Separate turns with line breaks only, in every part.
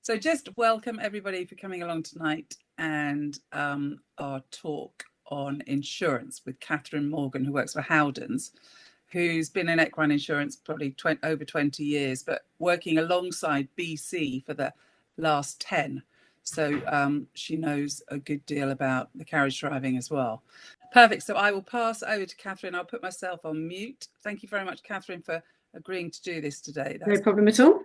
So just welcome everybody for coming along tonight and our talk on insurance with Catherine Morgan, who works for Howden's, who's been in equine insurance probably over 20 years, but working alongside BC for the last 10. So she knows a good deal about the carriage driving as well. Perfect. So I will pass over to Catherine. I'll put myself on mute. Thank you very much, Catherine, for agreeing to do this today.
No problem at all.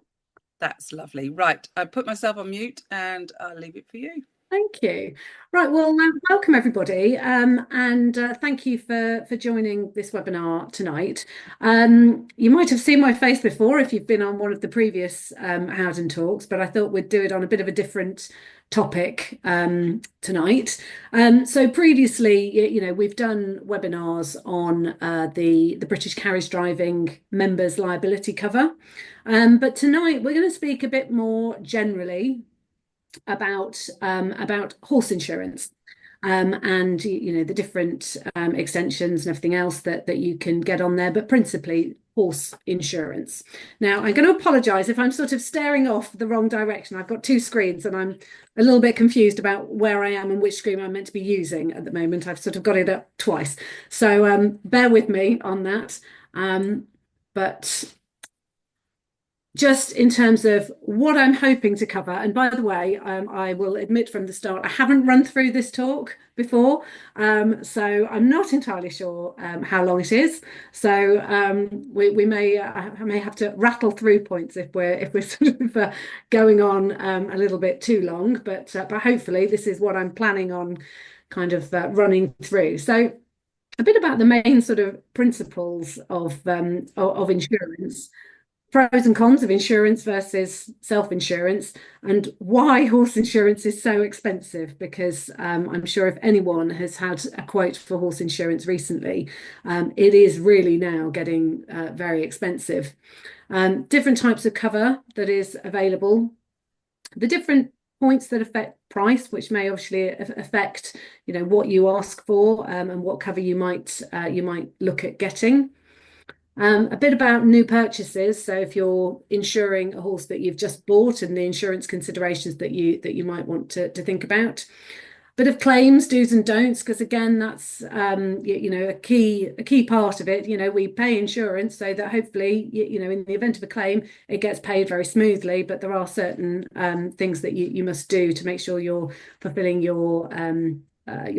That's lovely. Right, I put myself on mute and I'll leave it for you.
Thank you. Right, well, welcome everybody, and thank you for joining this webinar tonight. You might have seen my face before if you've been on one of the previous Howden talks, but I thought we'd do it on a bit of a different topic tonight. So previously, we've done webinars on the British Carriagedriving members' liability cover, but tonight we're going to speak a bit more generally about horse insurance, and the different extensions and everything else that you can get on there, but principally horse insurance. Now, I'm going to apologise if I'm sort of staring off the wrong direction. I've got two screens and I'm a little bit confused about where I am and which screen I'm meant to be using at the moment. I've sort of got it up twice, so bear with me on that. But just in terms of what I'm hoping to cover, and by the way, I will admit from the start, I haven't run through this talk before, so I'm not entirely sure how long it is. So I may have to rattle through points if we're sort of going on a little bit too long, but hopefully this is what I'm planning on kind of running through. So a bit about the main sort of principles of insurance. Pros and cons of insurance versus self-insurance, and why horse insurance is so expensive, because I'm sure if anyone has had a quote for horse insurance recently, it is really now getting very expensive. Different types of cover that is available, the different points that affect price, which may obviously affect what you ask for, and what cover you might look at getting. A bit about new purchases. So if you're insuring a horse that you've just bought, and the insurance considerations that you might want to think about. Bit of claims, do's and don'ts, because again, that's a key part of it. We pay insurance so that hopefully in the event of a claim, it gets paid very smoothly. But there are certain things that you must do to make sure you're fulfilling your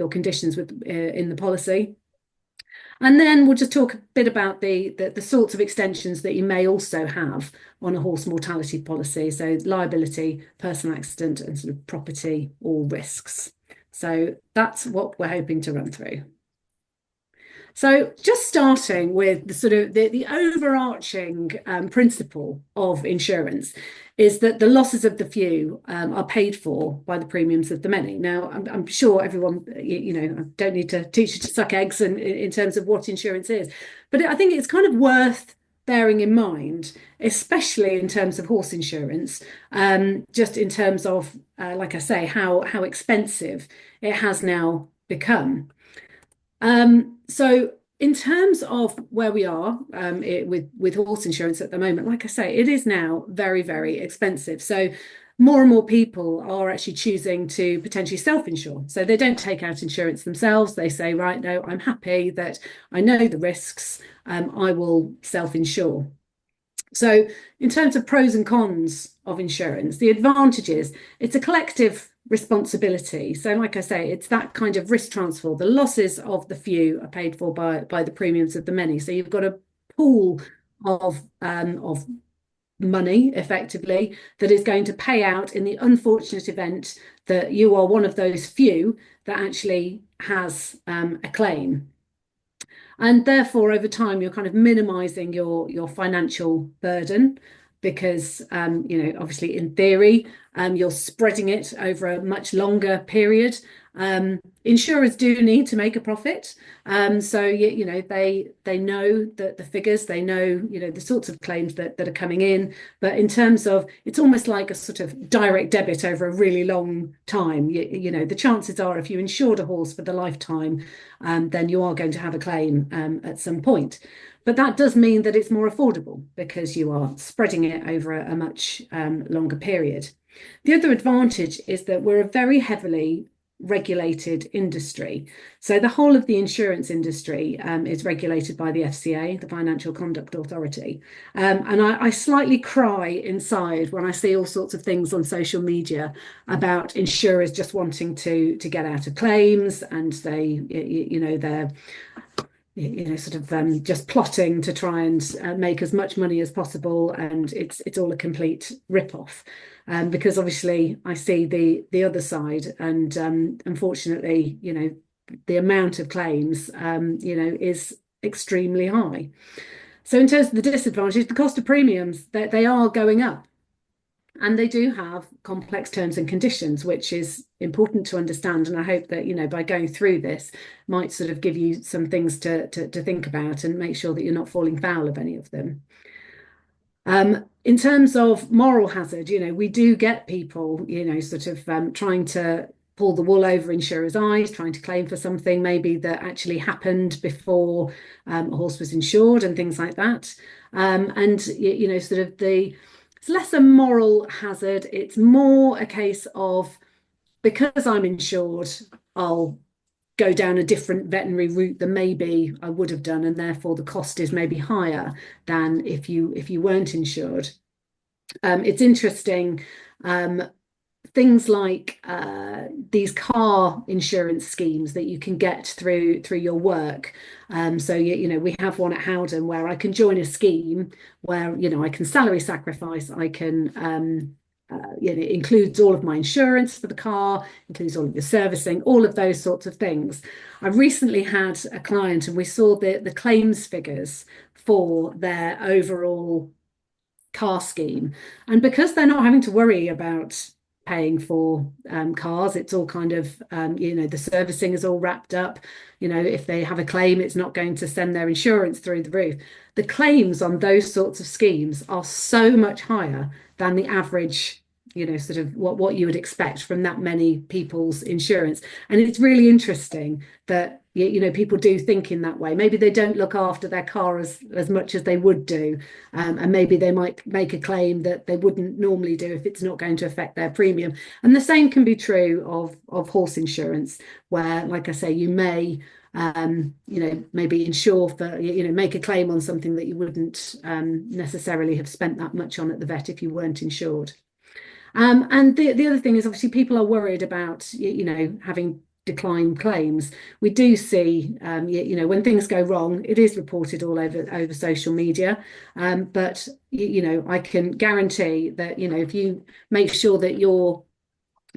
conditions in the policy. And then we'll just talk a bit about the sorts of extensions that you may also have on a horse mortality policy. So liability, personal accident, and sort of property or risks. So that's what we're hoping to run through. So just starting with the sort of the overarching principle of insurance is that the losses of the few are paid for by the premiums of the many. Now, I'm sure everyone, I don't need to teach you to suck eggs in terms of what insurance is, but I think it's kind of worth bearing in mind, especially in terms of horse insurance, just in terms of, like I say, how expensive it has now become. So in terms of where we are with horse insurance at the moment, like I say, it is now very, very expensive. So more and more people are actually choosing to potentially self-insure. So they don't take out insurance themselves. They say, right, no, I'm happy that I know the risks. I will self-insure. So in terms of pros and cons of insurance, the advantages, it's a collective responsibility. So like I say, it's that kind of risk transfer. The losses of the few are paid for by the premiums of the many. So you've got a pool of money effectively that is going to pay out in the unfortunate event that you are one of those few that actually has a claim. And therefore, over time, you're kind of minimizing your financial burden, because, obviously, in theory, you're spreading it over a much longer period. Insurers do need to make a profit. So, they know the figures, they know, the sorts of claims that are coming in. But in terms of, it's almost like a sort of direct debit over a really long time. The chances are if you insured a horse for the lifetime, then you are going to have a claim at some point. But that does mean that it's more affordable because you are spreading it over a much longer period. The other advantage is that we're a very heavily regulated industry. So the whole of the insurance industry is regulated by the FCA, the Financial Conduct Authority. And I slightly cry inside when I see all sorts of things on social media about insurers just wanting to get out of claims, and they're sort of just plotting to try and make as much money as possible, and it's all a complete rip-off. Because obviously I see the other side, and unfortunately, the amount of claims, is extremely high. So in terms of the disadvantage, the cost of premiums, they are going up. And they do have complex terms and conditions, which is important to understand. And I hope that, by going through this might sort of give you some things to think about and make sure that you're not falling foul of any of them. In terms of moral hazard, we do get people, sort of trying to pull the wool over insurers' eyes, trying to claim for something maybe that actually happened before a horse was insured and things like that. And, sort of it's less a moral hazard. It's more a case of, because I'm insured, I'll go down a different veterinary route than maybe I would have done, and therefore the cost is maybe higher than if you weren't insured. It's interesting. Things like these car insurance schemes that you can get through your work. So we have one at Howden where I can join a scheme where I can salary sacrifice. I can it includes all of my insurance for the car, includes all of the servicing, all of those sorts of things. I recently had a client and we saw the claims figures for their overall car scheme, and because they're not having to worry about paying for cars, it's all kind of the servicing is all wrapped up. If they have a claim, it's not going to send their insurance through the roof. The claims on those sorts of schemes are so much higher than the average, sort of what you would expect from that many people's insurance. And it's really interesting that people do think in that way. Maybe they don't look after their car as much as they would do, and maybe they might make a claim that they wouldn't normally do if it's not going to affect their premium. And the same can be true of horse insurance, where, like I say, you may maybe insure for, make a claim on something that you wouldn't necessarily have spent that much on at the vet if you weren't insured. And the other thing is, obviously, people are worried about, having declined claims. We do see, when things go wrong, it is reported all over social media. But, I can guarantee that, if you make sure that you're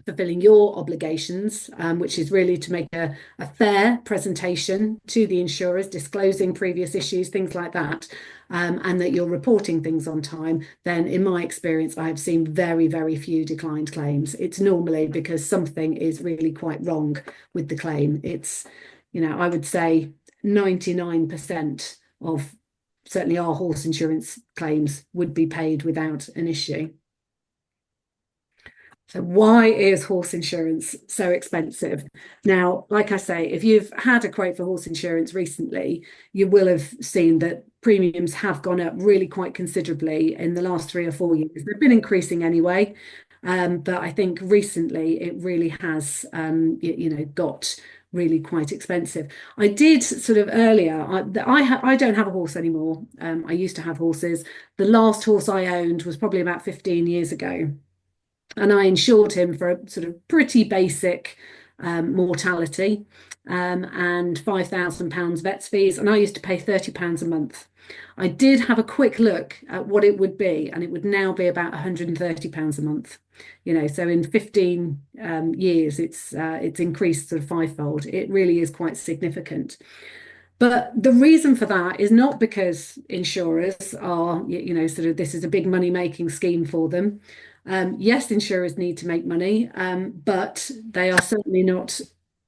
fulfilling your obligations, which is really to make a fair presentation to the insurers, disclosing previous issues, things like that, and that you're reporting things on time, then in my experience, I have seen very, very few declined claims. It's normally because something is really quite wrong with the claim. It's, I would say 99% of certainly our horse insurance claims would be paid without an issue. So why is horse insurance so expensive? Now, like I say, if you've had a quote for horse insurance recently, you will have seen that premiums have gone up really quite considerably in the last 3 or 4 years. They've been increasing anyway, but I think recently it really has, got really quite expensive. I did sort of earlier, I don't have a horse anymore. I used to have horses. The last horse I owned was probably about 15 years ago. And I insured him for a sort of pretty basic mortality and £5,000 vets fees. And I used to pay £30 a month. I did have a quick look at what it would be, and it would now be about £130 a month. So in 15 years, it's increased sort of fivefold. It really is quite significant. But the reason for that is not because insurers are, sort of this is a big money making scheme for them. Yes, insurers need to make money, but they are certainly not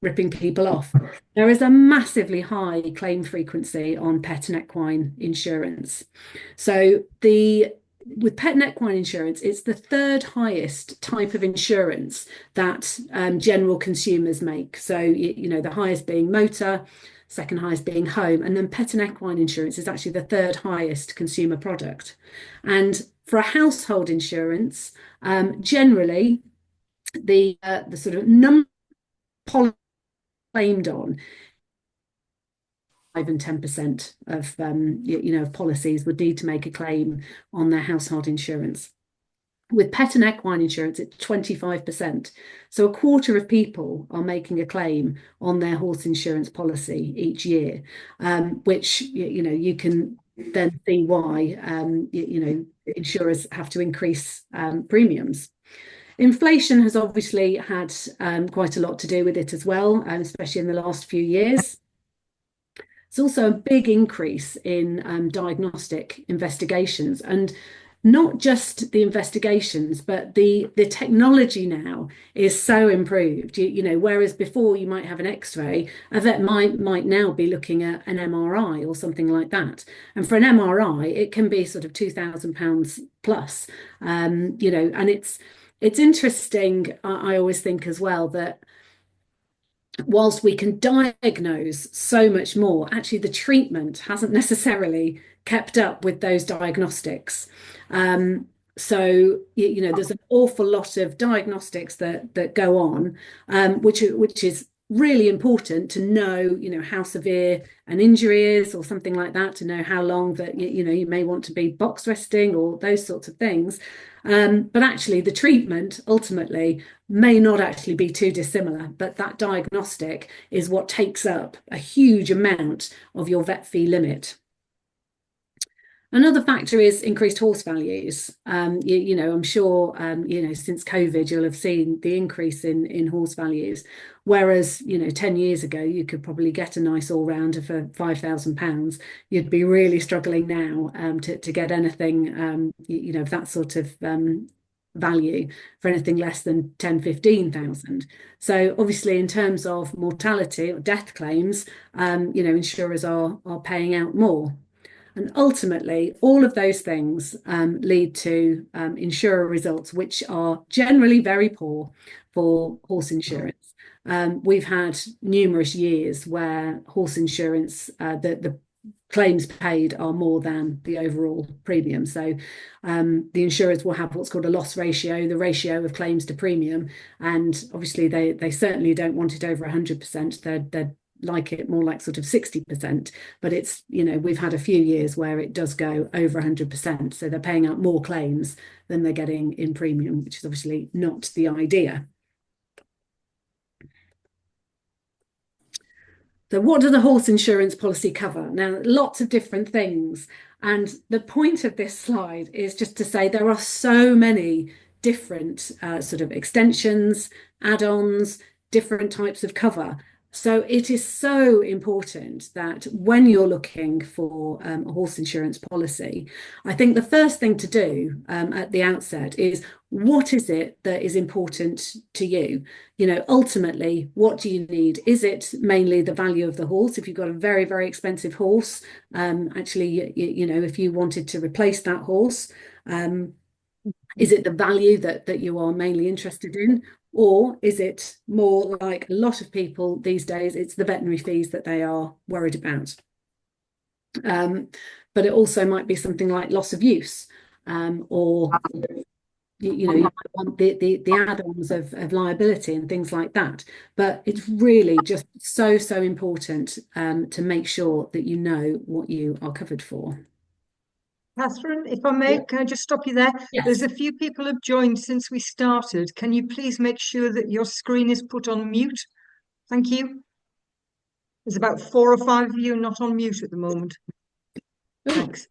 ripping people off. There is a massively high claim frequency on pet and equine insurance. So the with pet and equine insurance, it's the third highest type of insurance that general consumers make. So, the highest being motor, second highest being home, and then pet and equine insurance is actually the third highest consumer product. And for a household insurance, generally the sort of number claimed on 5 and 10% of of policies would need to make a claim on their household insurance. With pet and equine insurance, it's 25%. So a quarter of people are making a claim on their horse insurance policy each year, which you can then see why insurers have to increase premiums. Inflation has obviously had quite a lot to do with it as well, especially in the last few years. It's also a big increase in diagnostic investigations, and not just the investigations, but the technology now is so improved. Whereas before you might have an X-ray, a vet might now be looking at an MRI or something like that. And for an MRI, it can be sort of £2,000 plus. And it's interesting. I always think as well that whilst we can diagnose so much more, actually the treatment hasn't necessarily kept up with those diagnostics. So there's an awful lot of diagnostics that go on, which is really important to know, how severe an injury is or something like that, to know how long that you may want to be box resting or those sorts of things. But actually the treatment ultimately may not actually be too dissimilar, but that diagnostic is what takes up a huge amount of your vet fee limit. Another factor is increased horse values. I'm sure, since COVID, you'll have seen the increase in horse values. Whereas, 10 years ago, you could probably get a nice all-rounder for £5,000. You'd be really struggling now to get anything, of that sort of value for anything less than 10, 15,000. So obviously, in terms of mortality or death claims, insurers are paying out more. And ultimately, all of those things lead to insurer results, which are generally very poor for horse insurance. We've had numerous years where horse insurance, the claims paid are more than the overall premium. So the insurers will have what's called a loss ratio, the ratio of claims to premium. And obviously, they certainly don't want it over 100%. They're like it more like sort of 60%, but it's, we've had a few years where it does go over 100%. So they're paying out more claims than they're getting in premium, which is obviously not the idea. So what does the horse insurance policy cover? Now, lots of different things. And the point of this slide is just to say there are so many different sort of extensions, add-ons, different types of cover. So it is so important that when you're looking for a horse insurance policy, I think the first thing to do at the outset is, what is it that is important to you? Ultimately, what do you need? Is it mainly the value of the horse? If you've got a very, very expensive horse, actually, if you wanted to replace that horse, is it the value that you are mainly interested in? Or is it more like a lot of people these days, it's the veterinary fees that they are worried about? But it also might be something like loss of use, or you might want the add-ons of liability and things like that. But it's really just so important to make sure that you know what you are covered for.
Catherine, if I may, can I just stop you there?
Yes.
There's a few people have joined since we started. Can you please make sure that your screen is put on mute? Thank you. There's about 4 or 5 of you not on mute at the moment.
Ooh,
thanks.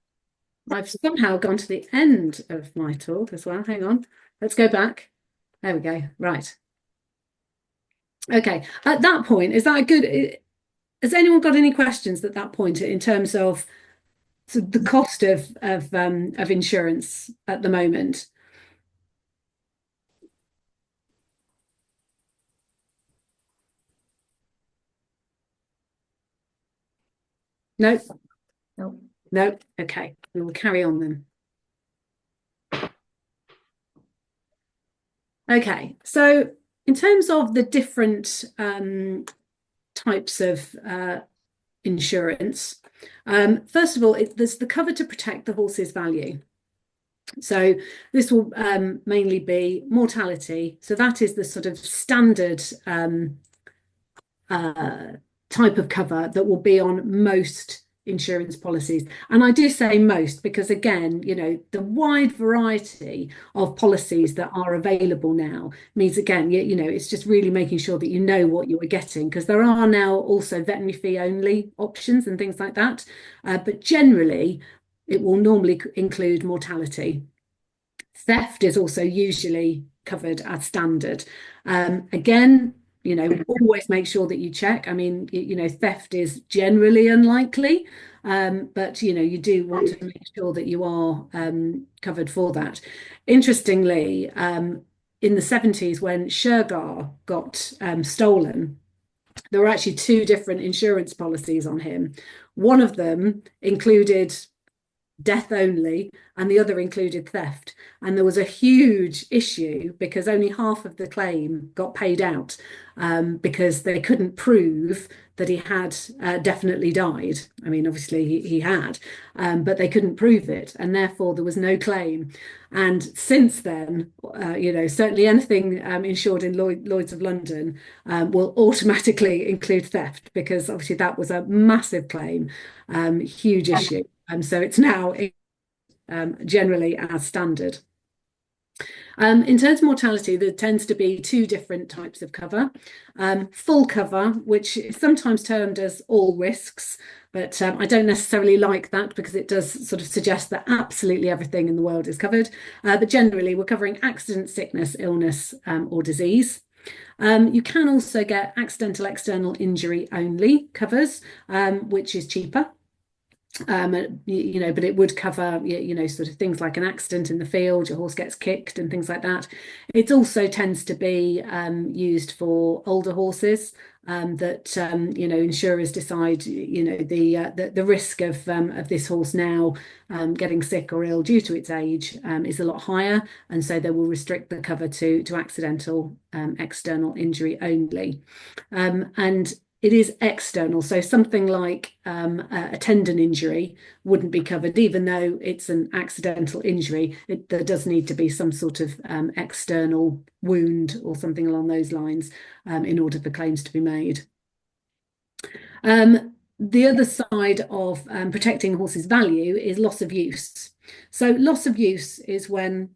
I've somehow gone to the end of my talk as well. Hang on. Let's go back. There we go. Right. Okay. At that point, is that a good... Has anyone got any questions at that point in terms of the cost of insurance at the moment? No?
No.
No? Okay. We will carry on then. Okay, so in terms of the different types of insurance, first of all, there's the cover to protect the horse's value. So this will mainly be mortality. So that is the sort of standard type of cover that will be on most insurance policies. And I do say most because, again, the wide variety of policies that are available now means, again, it's just really making sure that you know what you are getting, because there are now also veterinary fee only options and things like that. But generally, it will normally include mortality. Theft is also usually covered as standard. Again, always make sure that you check. I mean, theft is generally unlikely, but you do want to make sure that you are covered for that. Interestingly, in the 70s, when Shergar got stolen, there were actually two different insurance policies on him. One of them included death only, and the other included theft. And there was a huge issue because only half of the claim got paid out because they couldn't prove that he had definitely died. I mean, obviously he had, but they couldn't prove it, and therefore there was no claim. And since then, certainly anything insured in Lloyd's of London will automatically include theft, because obviously that was a massive claim, huge issue. So it's now generally as standard. In terms of mortality, there tends to be two different types of cover. Full cover, which is sometimes termed as all risks, but I don't necessarily like that because it does sort of suggest that absolutely everything in the world is covered. But generally, we're covering accident, sickness, illness, or disease. You can also get accidental external injury only covers, which is cheaper. But it would cover, sort of things like an accident in the field, your horse gets kicked and things like that. It also tends to be used for older horses that, insurers decide, the risk of this horse now getting sick or ill due to its age is a lot higher. And so they will restrict the cover to accidental external injury only. And it is external, so something like a tendon injury wouldn't be covered, even though it's an accidental injury. There does need to be some sort of external wound or something along those lines in order for claims to be made. The other side of protecting a horse's value is loss of use. So loss of use is when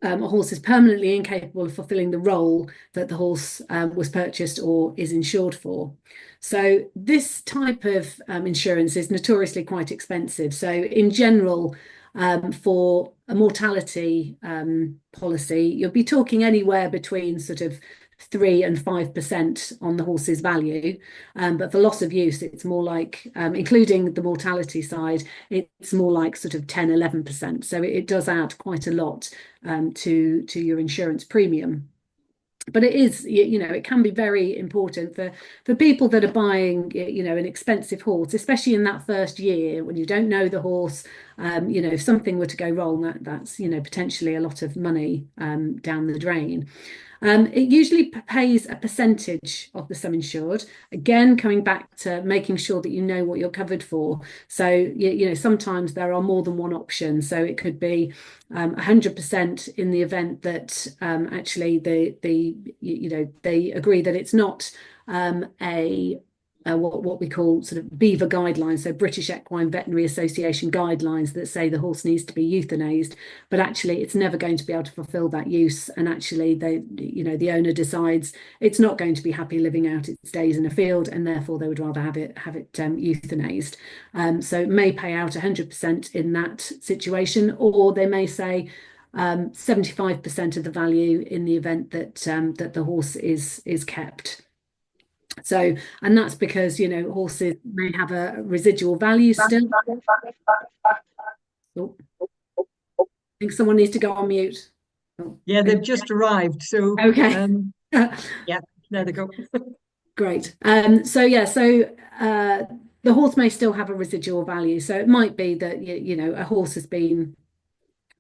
a horse is permanently incapable of fulfilling the role that the horse was purchased or is insured for. So this type of insurance is notoriously quite expensive. So in general, for a mortality policy, you'll be talking anywhere between sort of 3 and 5% on the horse's value. But for loss of use, it's more like, including the mortality side, it's more like sort of 10, 11%. So it does add quite a lot to your insurance premium. But it is, it can be very important for people that are buying, an expensive horse, especially in that first year when you don't know the horse. If something were to go wrong, that's potentially a lot of money down the drain. It usually pays a percentage of the sum insured. Again, coming back to making sure that you know what you're covered for. So, sometimes there are more than one option. So it could be 100% in the event that actually they agree that it's not what we call sort of BEVA guidelines, so British Equine Veterinary Association guidelines that say the horse needs to be euthanized, but actually it's never going to be able to fulfill that use. And actually the owner decides it's not going to be happy living out its days in a field, and therefore they would rather have it euthanized. So it may pay out 100% in that situation, or they may say 75% of the value in the event that that the horse is kept. So, and that's because, horses may have a residual value still. Oh, I think someone needs to go on mute.
Oh. Yeah, they've just arrived. So,
okay.
Yeah, there they go.
Great. So the horse may still have a residual value. So it might be that, a horse has been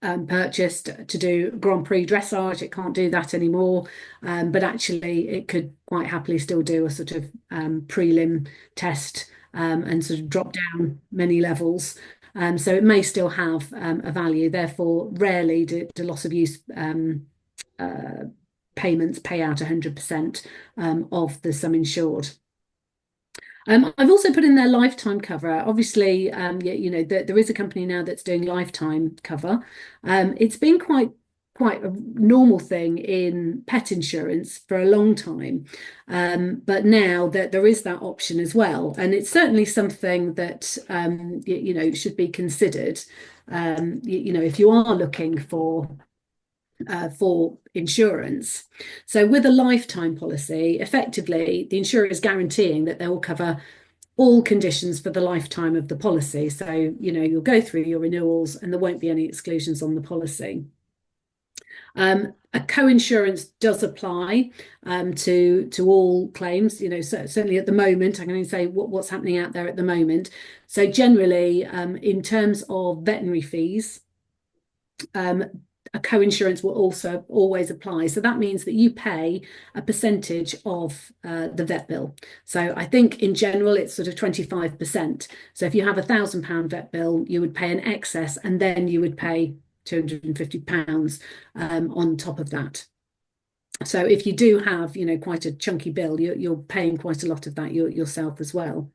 purchased to do Grand Prix dressage. It can't do that anymore, but actually it could quite happily still do a sort of prelim test and sort of drop down many levels. So it may still have a value. Therefore, rarely do loss of use payments pay out 100% of the sum insured. I've also put in their lifetime cover. Obviously, there is a company now that's doing lifetime cover. It's been quite a normal thing in pet insurance for a long time, but now that there is that option as well, and it's certainly something that should be considered. If you are looking for insurance. So with a lifetime policy, effectively, the insurer is guaranteeing that they will cover all conditions for the lifetime of the policy. So, you'll go through your renewals and there won't be any exclusions on the policy. A co-insurance does apply to all claims. Certainly at the moment, I can only say what's happening out there at the moment. So generally, in terms of veterinary fees, a co-insurance will also always apply. So that means that you pay a percentage of the vet bill. So I think in general, it's sort of 25%. So if you have £1,000 vet bill, you would pay an excess and then you would pay £250 on top of that. So if you do have, quite a chunky bill, you're paying quite a lot of that yourself as well.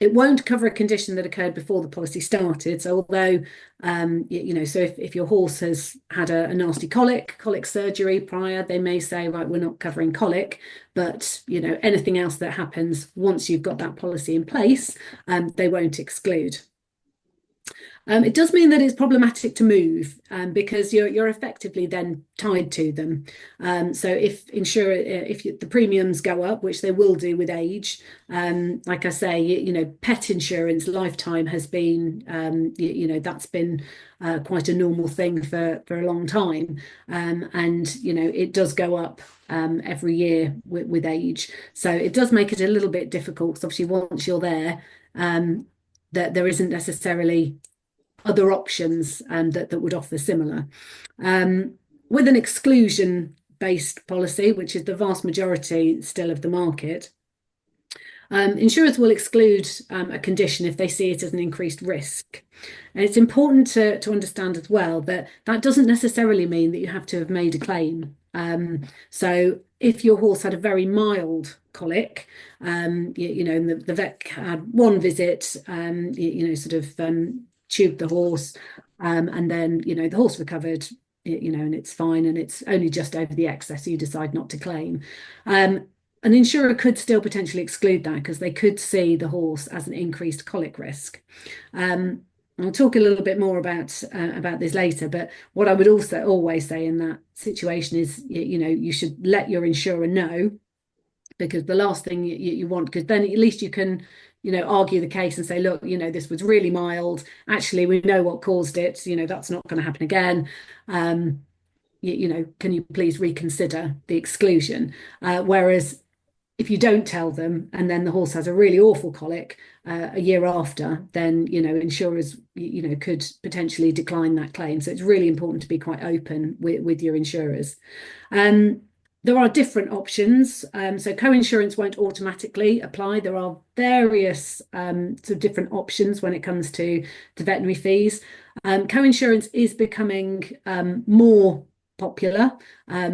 It won't cover a condition that occurred before the policy started. So although, so if your horse has had a nasty colic surgery prior, they may say, right, we're not covering colic, but, anything else that happens once you've got that policy in place, they won't exclude. It does mean that it's problematic to move because you're effectively then tied to them. So if the premiums go up, which they will do with age, like I say, pet insurance lifetime has been, that's been quite a normal thing for a long time, and it does go up every year with age. So it does make it a little bit difficult because obviously once you're there, that there isn't necessarily other options that would offer similar. With an exclusion-based policy, which is the vast majority still of the market, insurers will exclude a condition if they see it as an increased risk. And it's important to understand as well that doesn't necessarily mean that you have to have made a claim. So if your horse had a very mild colic, and the vet had one visit, sort of tubed the horse, and then the horse recovered, and it's fine, and it's only just over the excess, so you decide not to claim. An insurer could still potentially exclude that because they could see the horse as an increased colic risk. I'll talk a little bit more about this later, but what I would also always say in that situation is, you should let your insurer know, because the last thing you want, because then at least you can argue the case and say, look, this was really mild. Actually, we know what caused it. That's not going to happen again. Can you please reconsider the exclusion? Whereas if you don't tell them and then the horse has a really awful colic a year after, then, insurers, could potentially decline that claim. So it's really important to be quite open with your insurers. There are different options. So co-insurance won't automatically apply. There are various sort of different options when it comes to veterinary fees. Co-insurance is becoming more popular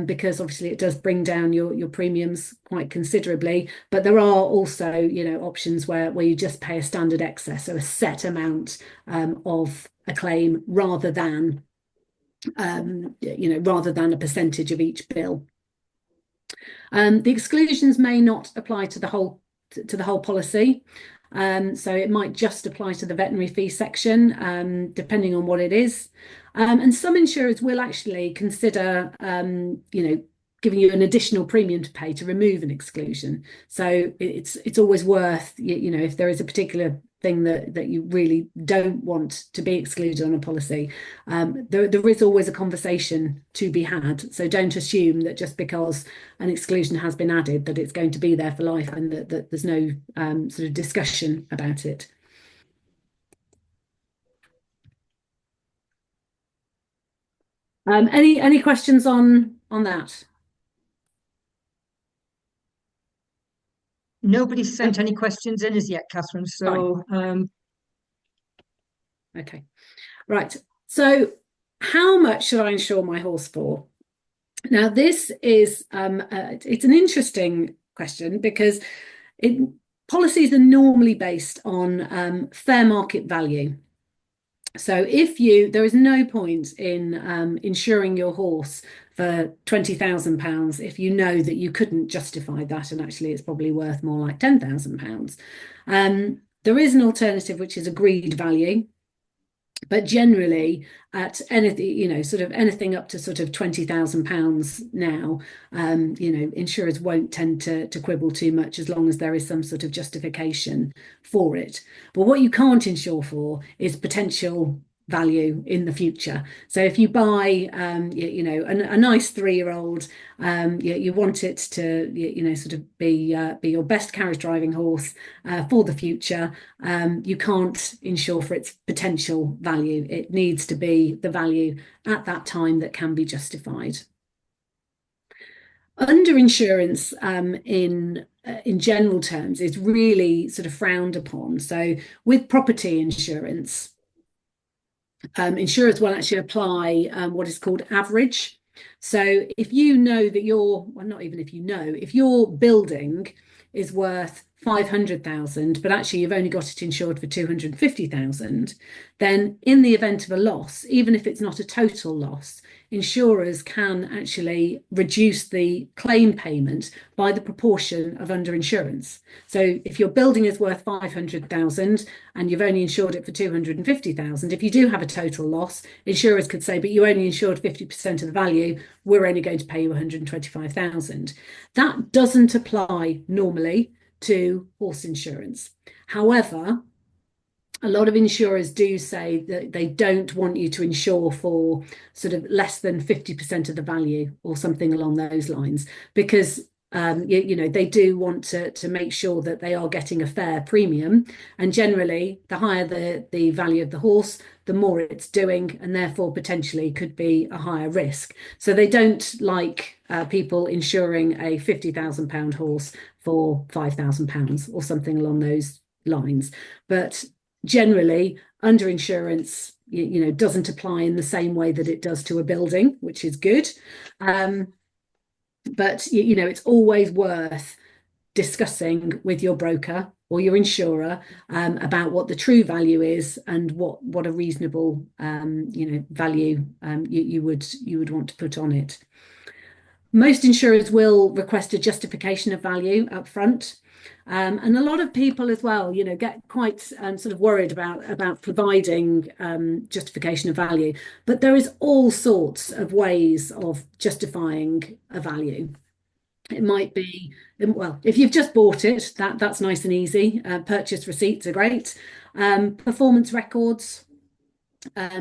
because obviously it does bring down your premiums quite considerably. But there are also, options where you just pay a standard excess, so a set amount of a claim rather than a percentage of each bill. The exclusions may not apply to the whole policy. So it might just apply to the veterinary fee section, depending on what it is. And some insurers will actually consider, giving you an additional premium to pay to remove an exclusion. So it's always worth, if there is a particular thing that you really don't want to be excluded on a policy, there is always a conversation to be had. So don't assume that just because an exclusion has been added that it's going to be there for life and that there's no sort of discussion about it. Any questions on that?
Nobody's sent any questions in as yet, Catherine. So
Okay, right. So how much should I insure my horse for? Now, this is it's an interesting question because policies are normally based on fair market value. So there is no point in insuring your horse for £20,000 if you know that you couldn't justify that, and actually it's probably worth more like £10,000. There is an alternative, which is agreed value. But generally, at anything, sort of anything up to sort of £20,000 now, insurers won't tend to quibble too much as long as there is some sort of justification for it. But what you can't insure for is potential value in the future. So if you buy, a nice 3-year-old, you want it to, sort of be your best carriage driving horse for the future. You can't insure for its potential value. It needs to be the value at that time that can be justified. Underinsurance in general terms is really sort of frowned upon. So with property insurance, insurers will actually apply what is called average. So if you know that not even if you know, if your building is worth 500,000, but actually you've only got it insured for 250,000, then in the event of a loss, even if it's not a total loss, insurers can actually reduce the claim payment by the proportion of underinsurance. So if your building is worth 500,000 and you've only insured it for 250,000, if you do have a total loss, insurers could say, but you only insured 50% of the value, we're only going to pay you 125,000. That doesn't apply normally to horse insurance. However, a lot of insurers do say that they don't want you to insure for sort of less than 50% of the value or something along those lines, because they do want to make sure that they are getting a fair premium. And generally, the higher the value of the horse, the more it's doing, and therefore potentially could be a higher risk. So they don't like people insuring a £50,000 horse for £5,000 or something along those lines. But generally, underinsurance, doesn't apply in the same way that it does to a building, which is good. But it's always worth discussing with your broker or your insurer about what the true value is and what a reasonable value you would want to put on it. Most insurers will request a justification of value up front. And a lot of people as well, get quite sort of worried about providing justification of value. But there is all sorts of ways of justifying a value. It might be, well, if you've just bought it, that's nice and easy. Purchase receipts are great. Performance records.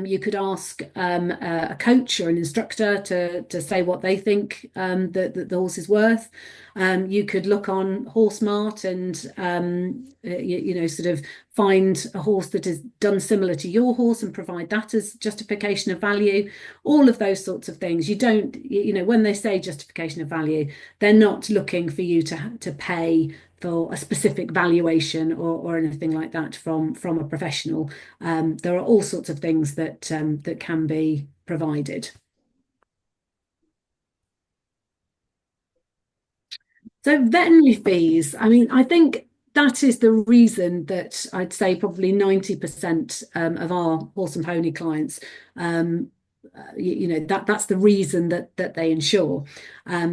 You could ask a coach or an instructor to say what they think that the horse is worth. You could look on HorseMart and sort of find a horse that is done similar to your horse and provide that as justification of value. All of those sorts of things. You don't, when they say justification of value, they're not looking for you to pay for a specific valuation or anything like that from a professional. There are all sorts of things that can be provided. So veterinary fees, I mean, I think that is the reason that I'd say probably 90% of our horse and pony clients that's the reason that they insure,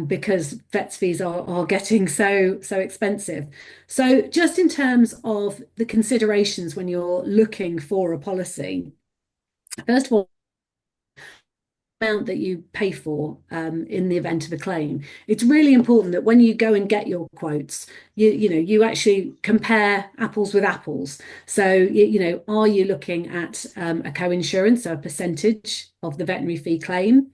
because vets fees are getting so expensive. So just in terms of the considerations when you're looking for a policy, first of all, amount that you pay for in the event of a claim. It's really important that when you go and get your quotes, you actually compare apples with apples. So are you looking at a co-insurance, so a percentage of the veterinary fee claim?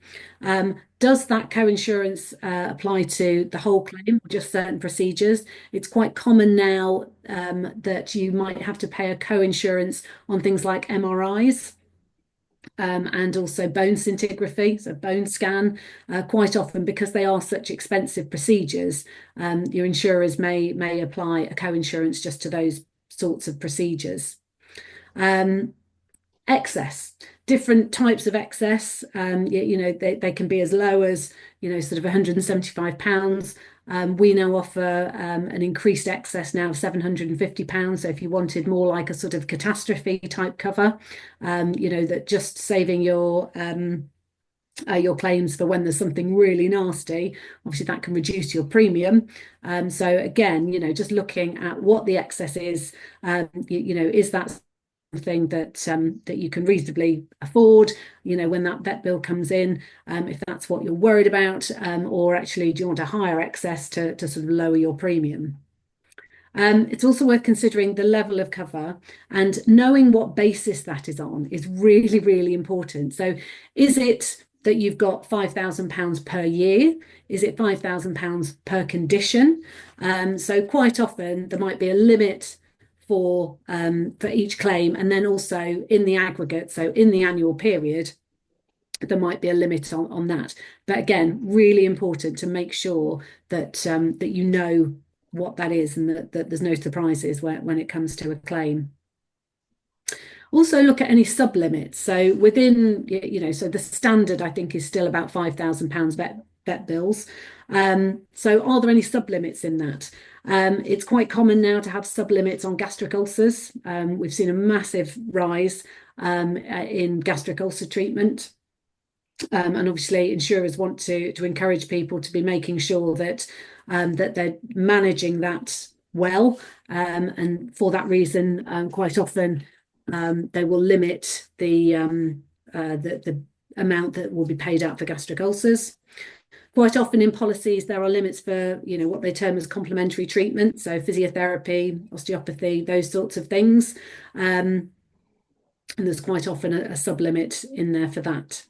Does that co-insurance apply to the whole claim or just certain procedures? It's quite common now that you might have to pay a co-insurance on things like MRIs. and also bone scintigraphy, so bone scan. Quite often, because they are such expensive procedures, your insurers may apply a co-insurance just to those sorts of procedures. Excess, different types of excess. They can be as low as, sort of £175. We now offer an increased excess now of £750. So if you wanted more like a sort of catastrophe type cover, that just saving your claims for when there's something really nasty, obviously that can reduce your premium. So again, just looking at what the excess is, is that thing that you can reasonably afford, when that vet bill comes in, if that's what you're worried about, or actually do you want a higher excess to sort of lower your premium. It's also worth considering the level of cover, and knowing what basis that is on is really, really important. So is it that you've got £5,000 per year? Is it £5,000 per condition? So quite often there might be a limit for each claim, and then also in the aggregate, so in the annual period, there might be a limit on that. But again, really important to make sure that that you know what that is, and that there's no surprises when it comes to a claim. Also look at any sub-limits. So within, so the standard I think is still about £5,000 vet bills. So are there any sub-limits in that? It's quite common now to have sub-limits on gastric ulcers. We've seen a massive rise in gastric ulcer treatment. And obviously insurers want to encourage people to be making sure that that they're managing that well. And for that reason, quite often they will limit the amount that will be paid out for gastric ulcers. Quite often in policies, there are limits for, what they term as complementary treatment, so physiotherapy, osteopathy, those sorts of things. And there's quite often a sub-limit in there for that.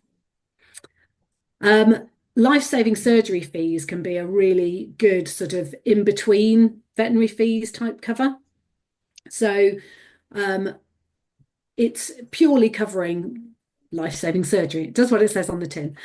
Life-saving surgery fees can be a really good sort of in-between veterinary fees type cover. So it's purely covering life-saving surgery. It does what it says on the tin.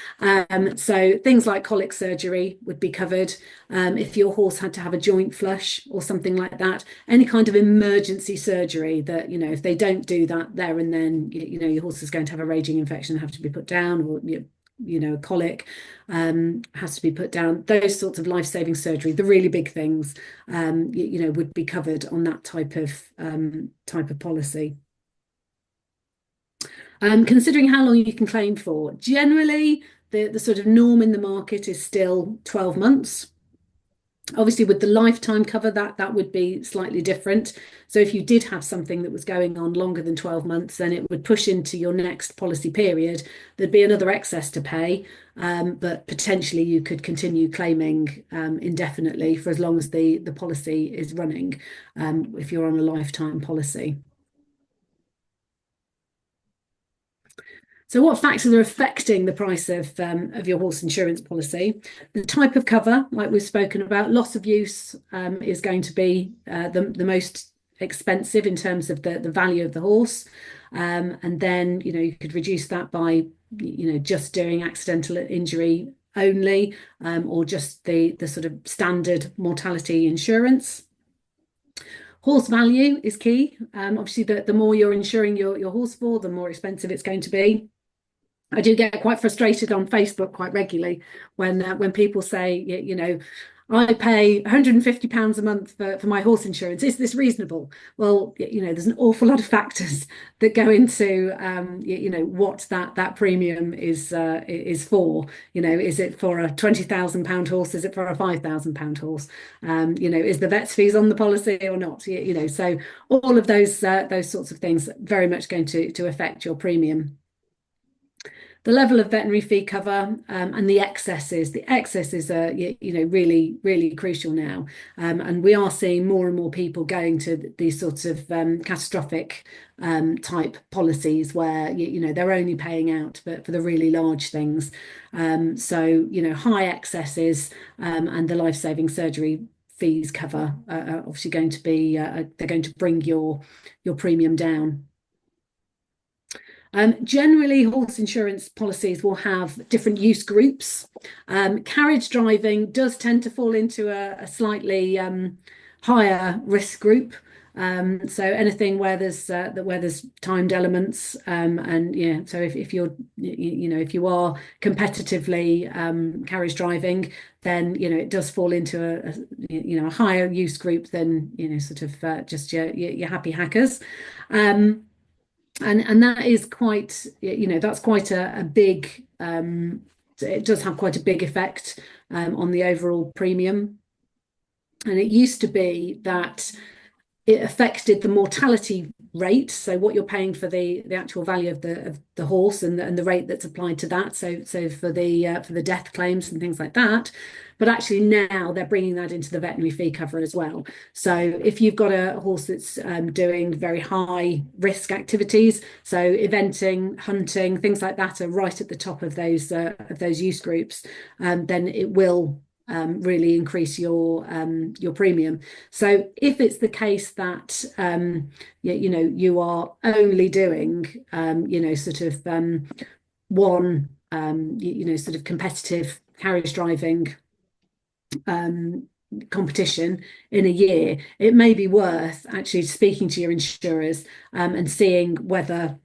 So things like colic surgery would be covered. If your horse had to have a joint flush or something like that, any kind of emergency surgery that, if they don't do that there and then, your horse is going to have a raging infection and have to be put down, or a colic has to be put down. Those sorts of life-saving surgery, the really big things, would be covered on that type of policy. Considering how long you can claim for, generally the sort of norm in the market is still 12 months. Obviously, with the lifetime cover, that would be slightly different. So if you did have something that was going on longer than 12 months, then it would push into your next policy period. There'd be another excess to pay, but potentially you could continue claiming indefinitely for as long as the policy is running, if you're on a lifetime policy. So what factors are affecting the price of your horse insurance policy? The type of cover, like we've spoken about, loss of use is going to be the most expensive in terms of the value of the horse. And then, you could reduce that by, just doing accidental injury only, or just the sort of standard mortality insurance. Horse value is key. Obviously, the more you're insuring your horse for, the more expensive it's going to be. I do get quite frustrated on Facebook quite regularly when people say, I pay £150 a month for my horse insurance. Is this reasonable? Well, there's an awful lot of factors that go into, what that premium is for. Is it for a £20,000 horse? Is it for a £5,000 horse? Is the vet's fees on the policy or not? So all of those sorts of things very much going to affect your premium. The level of veterinary fee cover and the excesses. The excesses are, really, really crucial now. And we are seeing more and more people going to these sorts of catastrophic type policies where, they're only paying out for the really large things. So, high excesses and the life-saving surgery fees cover are obviously going to be, they're going to bring your premium down. Generally, horse insurance policies will have different use groups. Carriage driving does tend to fall into a slightly higher risk group. So anything where there's timed elements, and yeah, so if you're if you are competitively carriage driving, then it does fall into a higher use group than sort of just your happy hackers. And that is quite, that's quite a big, it does have quite a big effect on the overall premium. And it used to be that it affected the mortality rate, so what you're paying for the actual value of the horse and the rate that's applied to that. So for the death claims and things like that. But actually now they're bringing that into the veterinary fee cover as well. So if you've got a horse that's doing very high risk activities, so eventing, hunting, things like that are right at the top of those use groups, then it will really increase your premium. So if it's the case that you are only doing sort of one sort of competitive carriage driving competition in a year, it may be worth actually speaking to your insurers and seeing whether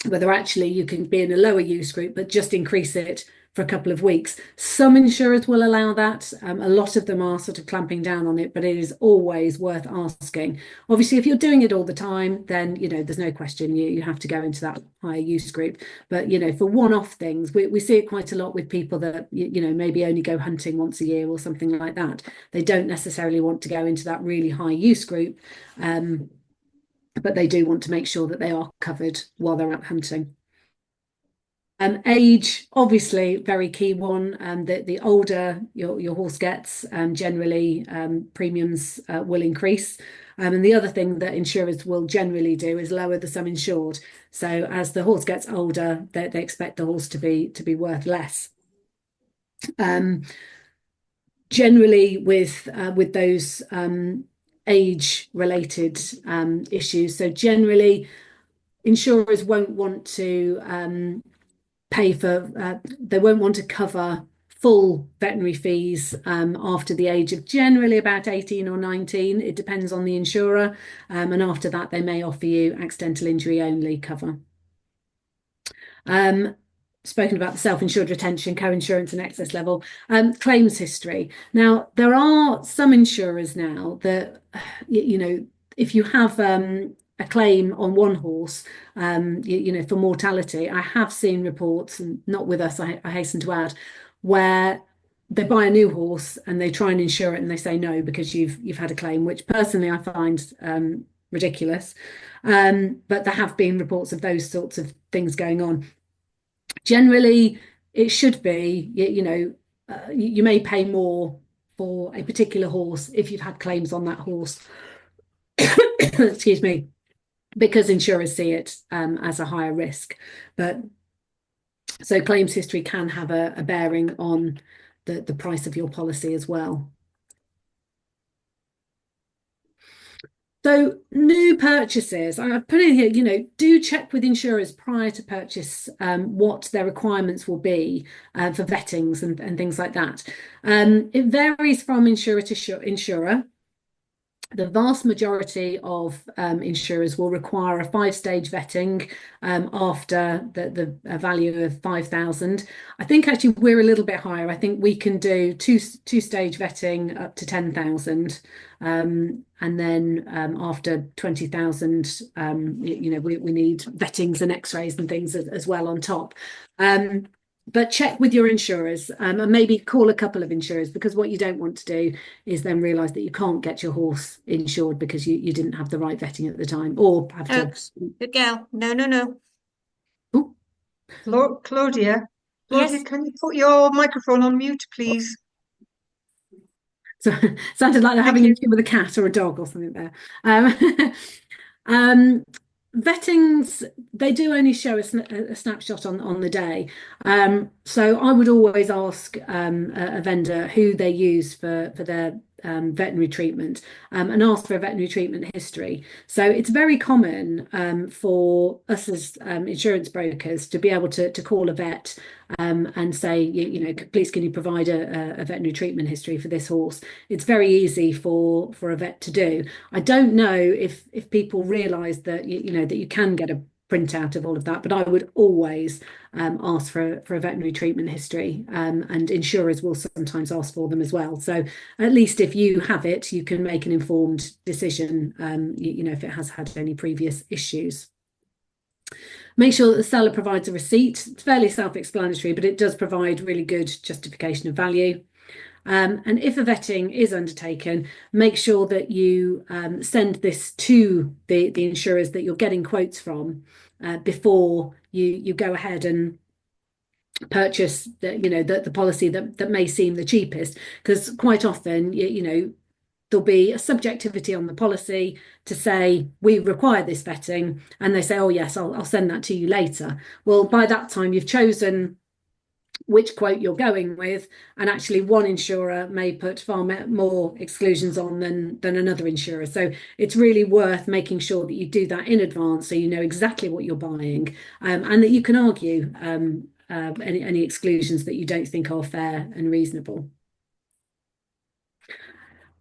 actually you can be in a lower use group but just increase it for a couple of weeks. Some insurers will allow that. A lot of them are sort of clamping down on it, but it is always worth asking. Obviously, if you're doing it all the time, then there's no question you have to go into that higher use group. But for one-off things, we see it quite a lot with people that maybe only go hunting once a year or something like that. They don't necessarily want to go into that really high use group, but they do want to make sure that they are covered while they're out hunting. Age, obviously, very key one. The older your horse gets, generally premiums will increase. And the other thing that insurers will generally do is lower the sum insured. So as the horse gets older, they expect the horse to be worth less. Generally, with those age-related issues, so generally insurers won't want to they won't want to cover full veterinary fees after the age of generally about 18 or 19. It depends on the insurer. And after that, they may offer you accidental injury only cover. Spoken about the self-insured retention, co-insurance and excess level. Claims history. Now, there are some insurers now that, if you have a claim on one horse, for mortality, I have seen reports, and not with us, I hasten to add, where they buy a new horse and they try and insure it and they say no because you've had a claim, which personally I find ridiculous. But there have been reports of those sorts of things going on. Generally, it should be, you may pay more for a particular horse if you've had claims on that horse. Excuse me. Because insurers see it as a higher risk. But so claims history can have a bearing on the price of your policy as well. So new purchases, I've put in here, do check with insurers prior to purchase what their requirements will be for vettings and things like that. It varies from insurer to insurer. The vast majority of insurers will require a 5-stage vetting after the value of 5,000. I think actually we're a little bit higher. I think we can do two-stage vetting up to 10,000. And then after 20,000, we need vettings and x-rays and things as well on top. But check with your insurers and maybe call a couple of insurers, because what you don't want to do is then realise that you can't get your horse insured because you didn't have the right vetting at the time, or have to.
Good girl. No.
Ooh.
Claudia,
Yes.
can you put your microphone on mute, please?
So sounded like they're having an issue with a cat or a dog or something there. Vettings, they do only show a snapshot on the day. So I would always ask a vendor who they use for their veterinary treatment and ask for a veterinary treatment history. So it's very common for us as insurance brokers to be able to call a vet and say, please can you provide a veterinary treatment history for this horse? It's very easy for a vet to do. I don't know if people realise that that you can get a printout of all of that, but I would always ask for a veterinary treatment history, and insurers will sometimes ask for them as well. So at least if you have it, you can make an informed decision, if it has had any previous issues. Make sure that the seller provides a receipt. It's fairly self-explanatory, but it does provide really good justification of value. And if a vetting is undertaken, make sure that you send this to the insurers that you're getting quotes from before you go ahead and purchase the policy that may seem the cheapest, because quite often there'll be a subjectivity on the policy to say we require this vetting, and they say, oh yes, I'll send that to you later. Well, by that time you've chosen which quote you're going with, and actually one insurer may put far more exclusions on than another insurer. So it's really worth making sure that you do that in advance, so you know exactly what you're buying, and that you can argue any exclusions that you don't think are fair and reasonable.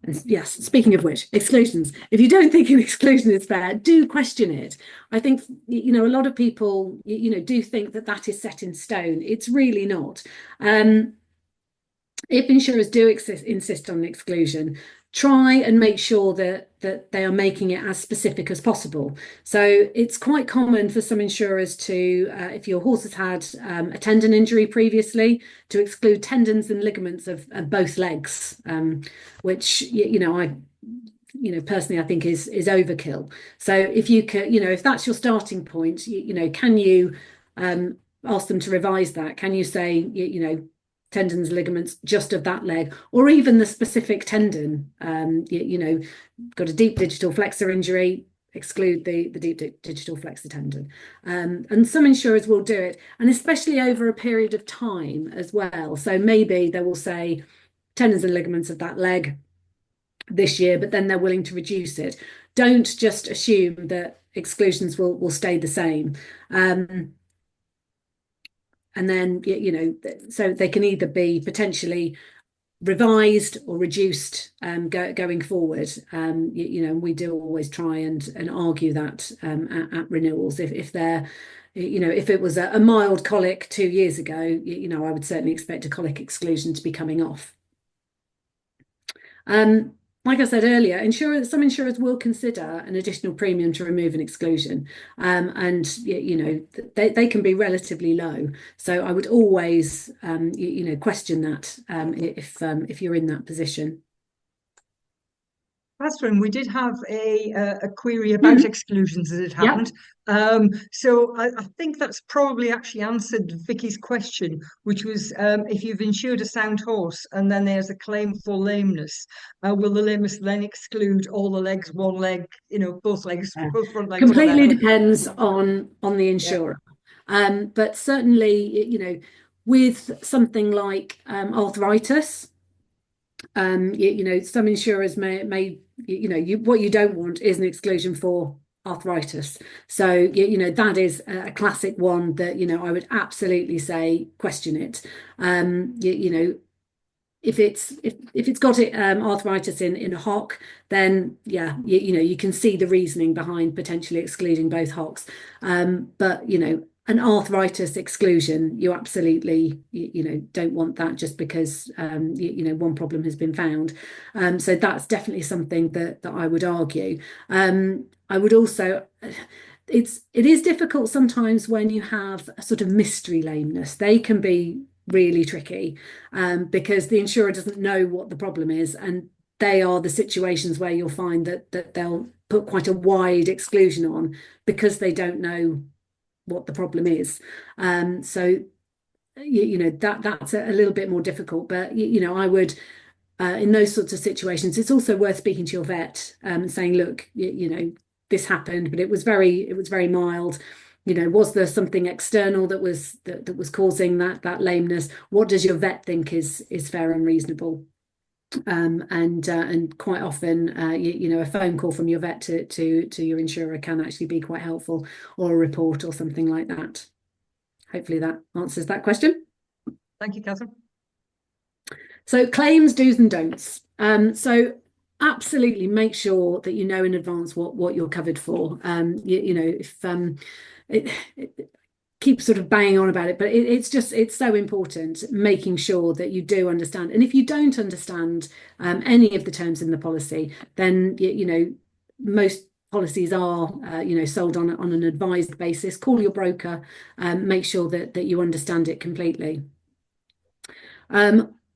And yes, speaking of which, exclusions. If you don't think an exclusion is fair, do question it. I think, a lot of people, do think that is set in stone. It's really not. If insurers do insist on an exclusion, try and make sure that they are making it as specific as possible. So it's quite common for some insurers to, if your horse has had a tendon injury previously, to exclude tendons and ligaments of both legs, which I personally I think is overkill. So if you can, if that's your starting point, can you ask them to revise that? Can you say, tendons, ligaments just of that leg, or even the specific tendon? Got a deep digital flexor injury, exclude the deep digital flexor tendon. And some insurers will do it, and especially over a period of time as well. So maybe they will say tendons and ligaments of that leg this year, but then they're willing to reduce it. Don't just assume that exclusions will stay the same. And then, so they can either be potentially revised or reduced going forward. We do always try and argue that at renewals. If they're, if it was a mild colic 2 years ago, I would certainly expect a colic exclusion to be coming off. Like I said earlier, some insurers will consider an additional premium to remove an exclusion, and they can be relatively low. So I would always, question that if you're in that position.
Catherine, we did have a query about exclusions as it happened. So I think that's probably actually answered Vicky's question, which was if you've insured a sound horse and then there's a claim for lameness, will the lameness then exclude all the legs, one leg, both legs, both front legs?
Completely depends on the insurer. But certainly, with something like arthritis, some insurers may what you don't want is an exclusion for arthritis. So that is a classic one that I would absolutely say question it. If it's got arthritis in a hock, then you can see the reasoning behind potentially excluding both hocks. But an arthritis exclusion, you absolutely don't want that just because one problem has been found. So that's definitely something that I would argue. I would also, it is difficult sometimes when you have a sort of mystery lameness. They can be really tricky because the insurer doesn't know what the problem is, and they are the situations where you'll find that they'll put quite a wide exclusion on because they don't know what the problem is. So that's a little bit more difficult, but I would in those sorts of situations, it's also worth speaking to your vet and saying, look, this happened, but it was very mild. Was there something external that was causing that lameness? What does your vet think is fair and reasonable? And quite often, you know, a phone call from your vet to your insurer can actually be quite helpful, or a report or something like that. Hopefully that answers that question.
Thank you, Catherine.
So claims, do's and don'ts. So absolutely make sure that you know in advance what you're covered for. You know, if it keep sort of banging on about it, but it's so important making sure that you do understand. And if you don't understand any of the terms in the policy, then you know, most policies are you know, sold on an advised basis. Call your broker, make sure that you understand it completely.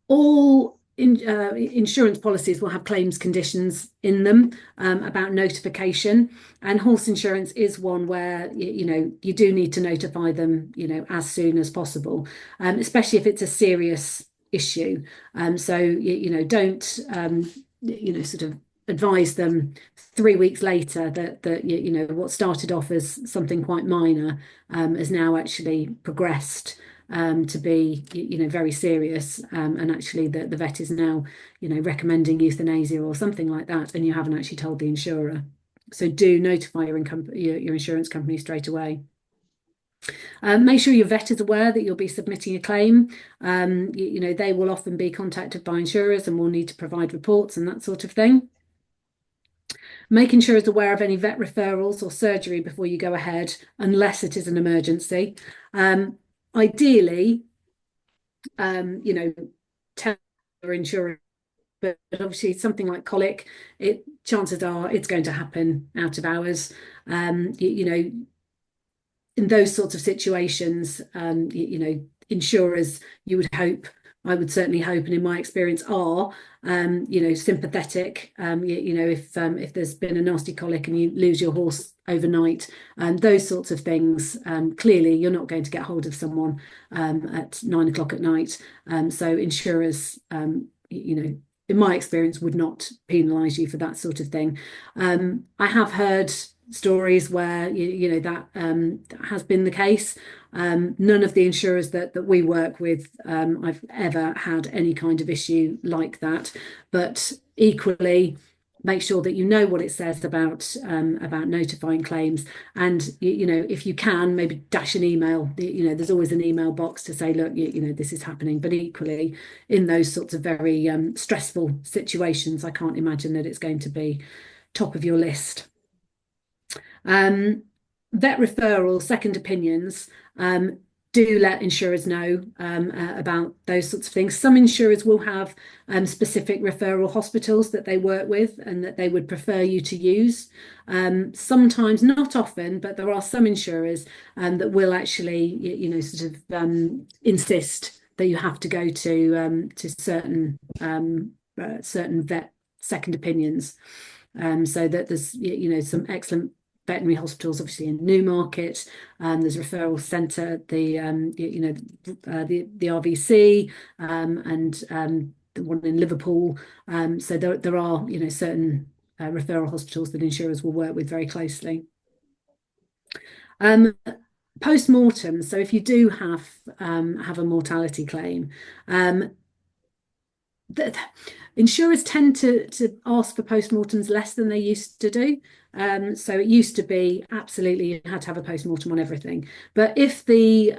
All insurance policies will have claims conditions in them about notification, and horse insurance is one where you know, you do need to notify them, you know, as soon as possible, especially if it's a serious issue. So you know, don't you know, sort of advise them 3 weeks later that you know, what started off as something quite minor has now actually progressed to be, you know, very serious, and actually the vet is now, you know, recommending euthanasia or something like that, and you haven't actually told the insurer. So do notify your insurance company straight away. Make sure your vet is aware that you'll be submitting a claim. You know, they will often be contacted by insurers and will need to provide reports and that sort of thing. Make insurers aware of any vet referrals or surgery before you go ahead, unless it is an emergency. Ideally, you know, tell your insurer, but obviously something like colic, chances are it's going to happen out of hours. You know, in those sorts of situations, you know, insurers, you would hope, I would certainly hope, and in my experience are, you know, sympathetic. You know, if there's been a nasty colic and you lose your horse overnight, those sorts of things, clearly you're not going to get hold of someone at 9 o'clock at night. So insurers, you know, in my experience, would not penalise you for that sort of thing. I have heard stories where you know, that has been the case. None of the insurers that we work with, I've ever had any kind of issue like that. But equally, make sure that you know what it says about notifying claims, and you know, if you can, maybe dash an email. You know, there's always an email box to say, look, you know, this is happening. But equally, in those sorts of very stressful situations, I can't imagine that it's going to be top of your list. Vet referrals, second opinions, do let insurers know about those sorts of things. Some insurers will have specific referral hospitals that they work with and that they would prefer you to use. Sometimes, not often, but there are some insurers that will actually, you know, sort of insist that you have to go to certain vet second opinions. So that there's, you know, some excellent veterinary hospitals, obviously in Newmarket. There's referral centre, the you know, the RVC, and the one in Liverpool. So there are, you know, certain referral hospitals that insurers will work with very closely. Post-mortem. So if you do have a mortality claim, insurers tend to ask for postmortems less than they used to do. So it used to be absolutely you had to have a postmortem on everything. But if the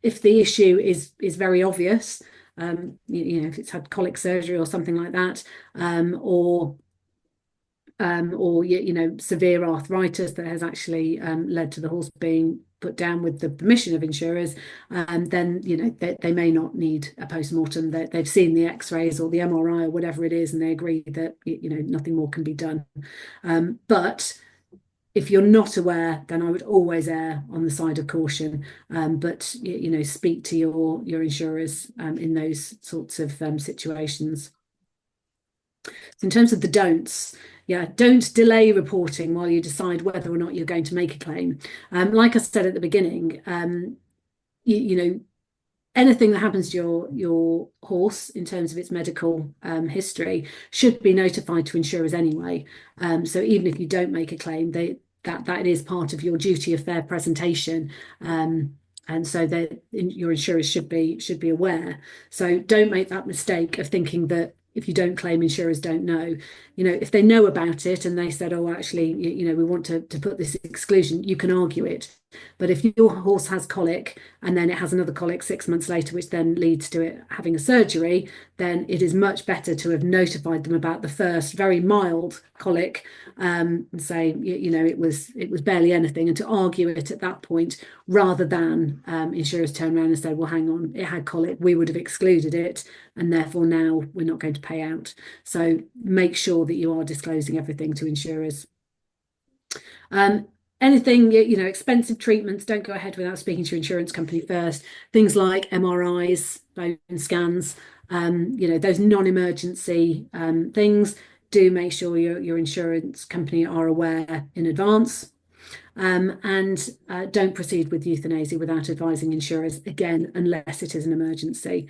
issue is very obvious, you know, if it's had colic surgery or something like that, or you know, severe arthritis that has actually led to the horse being put down with the permission of insurers, then, you know, they may not need a post-mortem. They've seen the x-rays or the MRI or whatever it is, and they agree that, you know, nothing more can be done. But if you're not aware, then I would always err on the side of caution. But you know, speak to your insurers in those sorts of situations. So in terms of the don'ts, yeah, don't delay reporting while you decide whether or not you're going to make a claim. Like I said at the beginning, you know, anything that happens to your horse in terms of its medical history should be notified to insurers anyway. So even if you don't make a claim, that is part of your duty of fair presentation. And so that your insurers should be aware. So don't make that mistake of thinking that if you don't claim, insurers don't know. If they know about it and they said, oh, actually, we want to put this exclusion, you can argue it. But if your horse has colic and then it has another colic 6 months later, which then leads to it having a surgery, then it is much better to have notified them about the first very mild colic, and say, it was barely anything, and to argue it at that point, rather than insurers turn around and say, well, hang on, it had colic, we would have excluded it, and therefore now we're not going to pay out. So make sure that you are disclosing everything to insurers. Anything, expensive treatments, don't go ahead without speaking to your insurance company first. Things like MRIs, bone scans, those non-emergency things, do make sure your insurance company are aware in advance. And don't proceed with euthanasia without advising insurers, again, unless it is an emergency.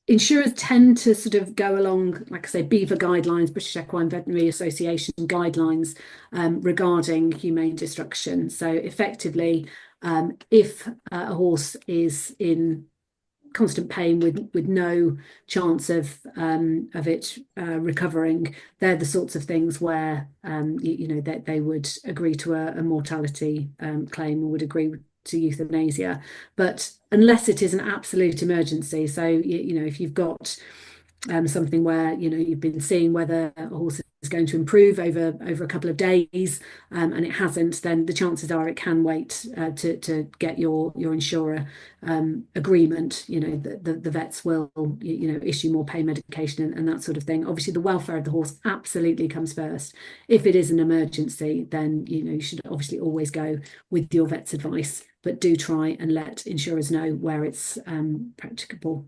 Insurers tend to sort of go along, like I say, BEVA guidelines, British Equine Veterinary Association guidelines regarding humane destruction. So effectively, if a horse is in constant pain with no chance of it recovering, they're the sorts of things where that they would agree to a mortality claim, or would agree to euthanasia. But unless it is an absolute emergency, so if you've got something where you've been seeing whether a horse is going to improve over a couple of days, and it hasn't, then the chances are it can wait to get your insurer agreement. The vets will issue more pain medication and that sort of thing. Obviously, the welfare of the horse absolutely comes first. If it is an emergency, then you should obviously always go with your vet's advice, but do try and let insurers know where it's practicable.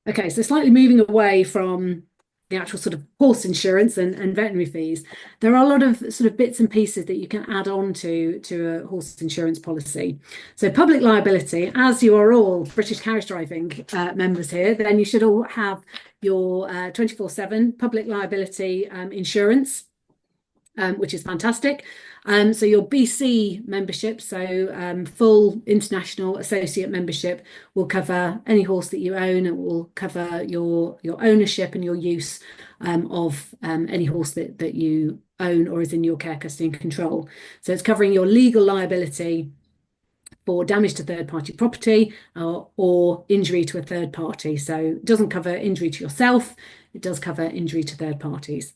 Okay, so slightly moving away from the actual sort of horse insurance and veterinary fees, there are a lot of sort of bits and pieces that you can add on to a horse insurance policy. So public liability, as you are all British Carriagedriving members here, then you should all have your 24/7 public liability insurance, which is fantastic. So your BC membership, so full international associate membership, will cover any horse that you own. It will cover your ownership and your use of any horse that you own or is in your care, custody and control. So it's covering your legal liability for damage to third-party property or injury to a third party. So it doesn't cover injury to yourself, it does cover injury to third parties.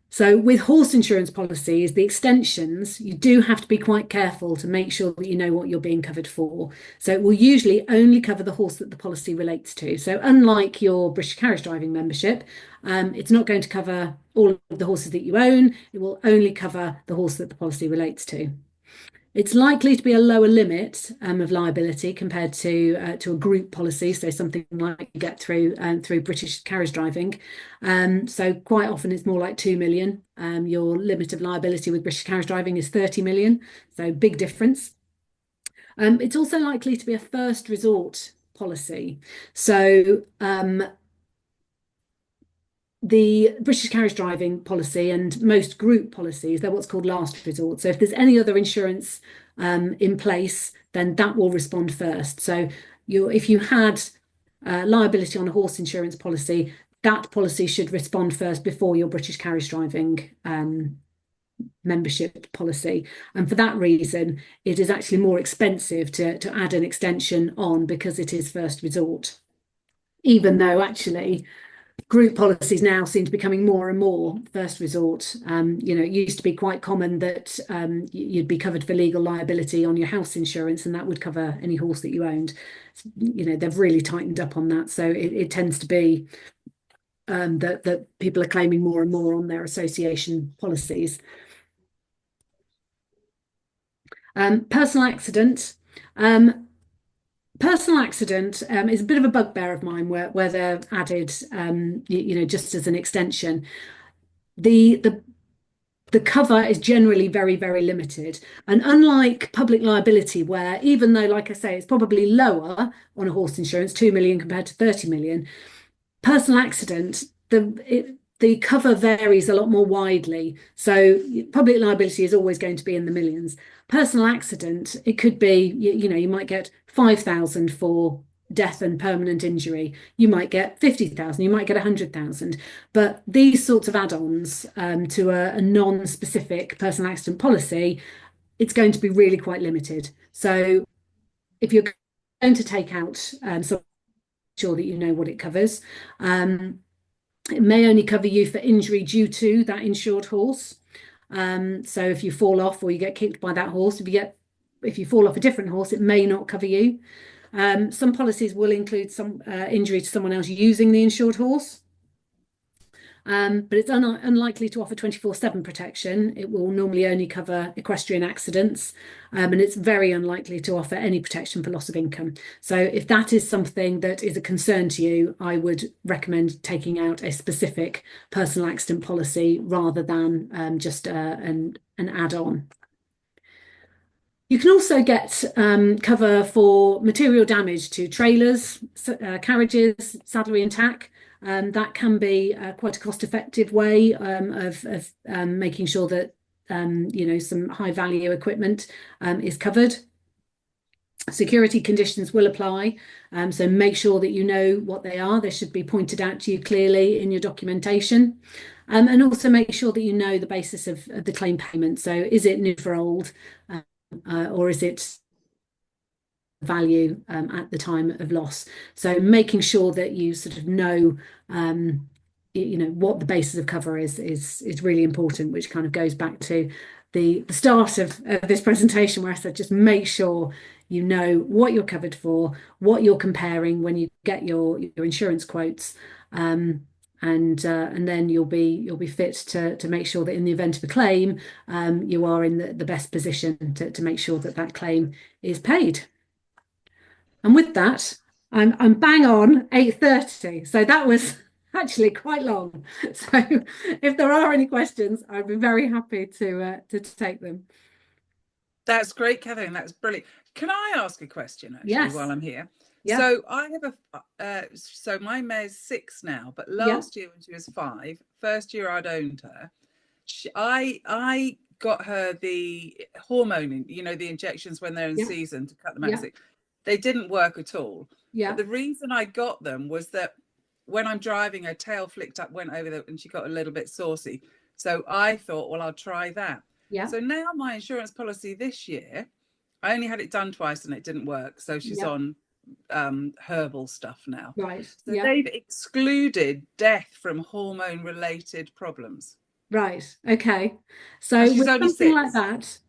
So with horse insurance policies, the extensions, you do have to be quite careful to make sure that you know what you're being covered for. So it will usually only cover the horse that the policy relates to. So unlike your British Carriagedriving membership, it's not going to cover all of the horses that you own. It will only cover the horse that the policy relates to. It's likely to be a lower limit of liability compared to a group policy, so something like you get through British Carriagedriving. So quite often it's more like 2 million. Your limit of liability with British Carriagedriving is 30 million, so big difference. It's also likely to be a first resort policy. So the British Carriagedriving policy and most group policies, they're what's called last resort. So if there's any other insurance in place, then that will respond first. So if you had liability on a horse insurance policy, that policy should respond first before your British Carriagedriving membership policy. And for that reason, it is actually more expensive to add an extension on, because it is first resort, even though actually group policies now seem to be becoming more and more first resort. It used to be quite common that you'd be covered for legal liability on your house insurance, and that would cover any horse that you owned. They've really tightened up on that. So it tends to be that people are claiming more and more on their association policies. Personal accident. Personal accident is a bit of a bugbear of mine where they're added, just as an extension. The cover is generally very, very limited. And unlike public liability, where even though, like I say, it's probably lower on a horse insurance, 2 million compared to 30 million, personal accident, the cover varies a lot more widely. So public liability is always going to be in the millions. Personal accident, it could be, you might get 5,000 for death and permanent injury. You might get 50,000, you might get 100,000. But these sorts of add-ons to a non-specific personal accident policy, it's going to be really quite limited. So if you're going to take out, so sure that you know what it covers. It may only cover you for injury due to that insured horse. So if you fall off or you get kicked by that horse, if you fall off a different horse, it may not cover you. Some policies will include some injury to someone else using the insured horse. But it's unlikely to offer 24/7 protection. It will normally only cover equestrian accidents, and it's very unlikely to offer any protection for loss of income. So if that is something that is a concern to you, I would recommend taking out a specific personal accident policy rather than just an add-on. You can also get cover for material damage to trailers, carriages, saddlery and tack. That can be quite a cost-effective way of making sure that some high-value equipment is covered. Security conditions will apply, so make sure that you know what they are. They should be pointed out to you clearly in your documentation, and also make sure that you know the basis of the claim payment. So is it new for old, or is it value at the time of loss? So making sure that you sort of know what the basis of cover is really important, which kind of goes back to the start of this presentation, where I said just make sure you know what you're covered for, what you're comparing when you get your insurance quotes, and then you'll be fit to make sure that in the event of a claim, you are in the best position to make sure that claim is paid. And with that, I'm bang on 8:30. So that was actually quite long. So if there are any questions, I'd be very happy to take them.
That's great, Catherine. That's brilliant. Can I ask a question actually while I'm here?
Yeah.
So I have so my mare's 6 now, but last year when she was 5, first year I'd owned her, I got her the hormone, the injections when they're in season to cut them out. They didn't work at all. But the reason I got them was that when I'm driving, her tail flicked up, went over there, and she got a little bit saucy. So I thought, well, I'll try that. So now my insurance policy this year, I only had it done twice and it didn't work. So she's on herbal stuff now.
Right.
So they've excluded death from hormone-related problems.
Right. Okay. So with something like that,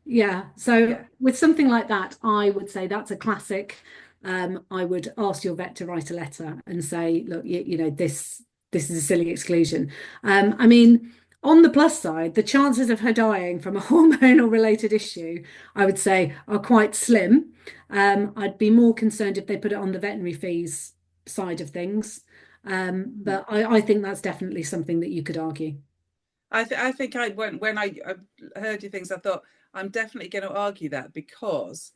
with something like that, I would say that's a classic. I would ask your vet to write a letter and say, look, this is a silly exclusion. I mean, on the plus side, the chances of her dying from a hormonal related issue, I would say, are quite slim. I'd be more concerned if they put it on the veterinary fees side of things. But I think that's definitely something that you could argue.
I think when I heard your things, I thought I'm definitely going to argue that, because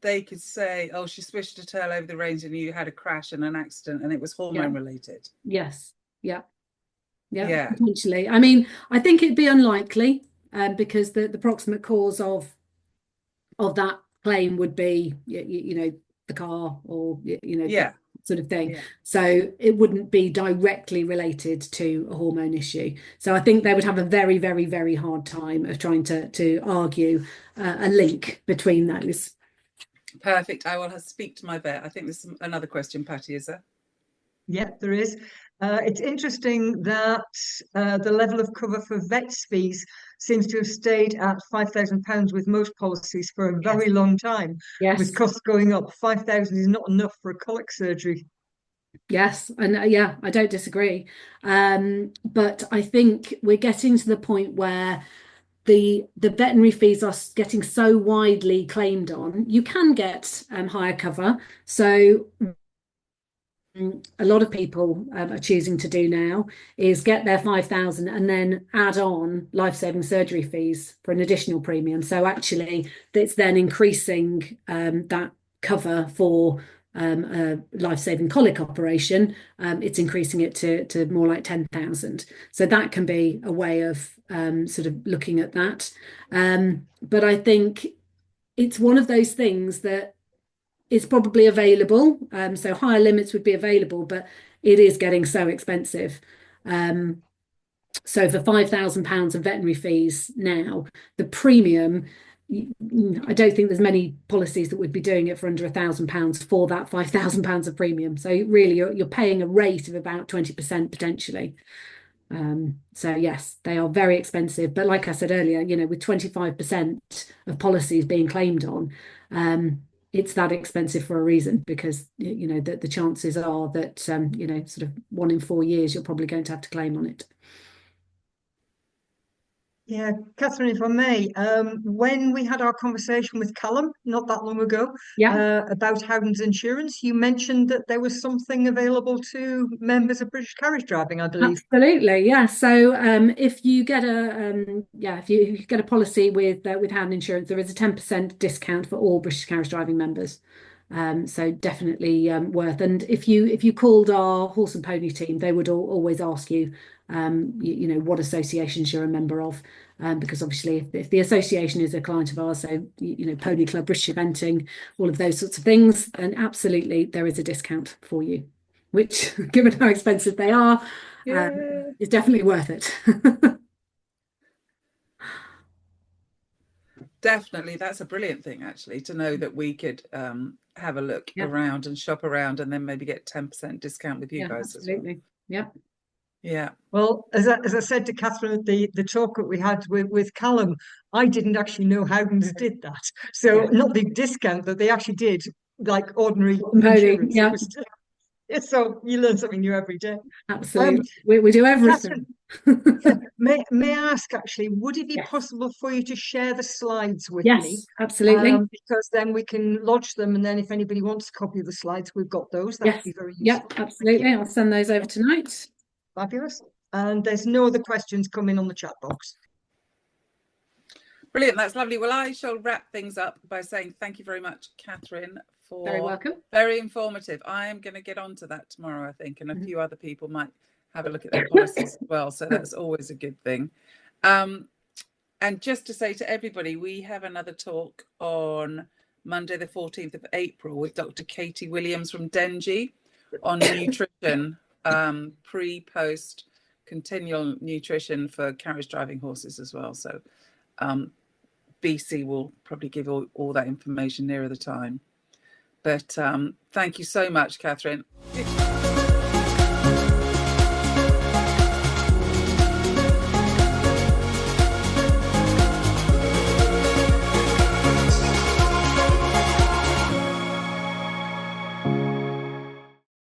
they could say, oh, she swished her tail over the reins and you had a crash and an accident and it was hormone related.
Yes. Yeah. Potentially. I mean, I think it'd be unlikely because the proximate cause of that claim would be the car or that sort of thing. So it wouldn't be directly related to a hormone issue. So I think they would have a very, very, very hard time of trying to argue a link between those.
Perfect. I will speak to my vet. I think there's another question, Patty, is there?
Yeah, there is. It's interesting that the level of cover for vets fees seems to have stayed at £5,000 with most policies for a very long time. With costs going up, 5,000 is not enough for a colic surgery.
Yes, and I don't disagree. But I think we're getting to the point where the veterinary fees are getting so widely claimed on. You can get higher cover. So a lot of people are choosing to do now is get their 5,000 and then add on life-saving surgery fees for an additional premium. So actually, it's then increasing that cover for a life-saving colic operation, it's increasing it to more like 10,000. So that can be a way of sort of looking at that. But I think it's one of those things that is probably available. So higher limits would be available, but it is getting so expensive. So for £5,000 of veterinary fees now, the premium, I don't think there's many policies that would be doing it for under £1,000 for that £5,000 of premium. So really, you're paying a rate of about 20% potentially. So yes, they are very expensive. But like I said earlier, with 25% of policies being claimed on, it's that expensive for a reason, because the chances are that sort of 1 in 4 years you're probably going to have to claim on it.
Yeah, Catherine, if I may, when we had our conversation with Callum not that long ago, about Howden's Insurance, you mentioned that there was something available to members of British Carriagedriving, I believe.
Absolutely, yeah. So if you get if you get a policy with Howden Insurance, there is a 10% discount for all British Carriagedriving members. So definitely worth. And if you called our horse and pony team, they would always ask you, what associations you're a member of, because obviously if the association is a client of ours, so Pony Club, British Eventing, all of those sorts of things, then absolutely there is a discount for you, which, given how expensive they are, is definitely worth it.
Definitely, that's a brilliant thing, actually, to know that we could have a look around and shop around, and then maybe get 10% discount with you guys
absolutely.
as well. Yeah.
Well, as I said to Catherine at the talk that we had with Callum, I didn't actually know Howden's did that. So not the discount, that they actually did like ordinary insurance.
Yeah.
So you learn something new every day.
Absolutely. We do everything.
Catherine, may I ask, actually, would it be possible for you to share the slides with me?
Yes, absolutely.
Because then we can lodge them, and then if anybody wants a copy of the slides, we've got those. That would be very useful.
Yeah, absolutely. I'll send those over tonight.
Fabulous. And there's no other questions coming on the chat box.
Brilliant. That's lovely. Well, I shall wrap things up by saying thank you very much, Catherine, for
very welcome.
Very informative. I am going to get onto that tomorrow, I think, and a few other people might have a look at their policies as well. So that's always a good thing. And just to say to everybody, we have another talk on Monday, the 14th of April with Dr. Katie Williams from Dengie on nutrition, pre-post continual nutrition for carriage driving horses as well. So BC will probably give all that information nearer the time. But thank you so much, Catherine.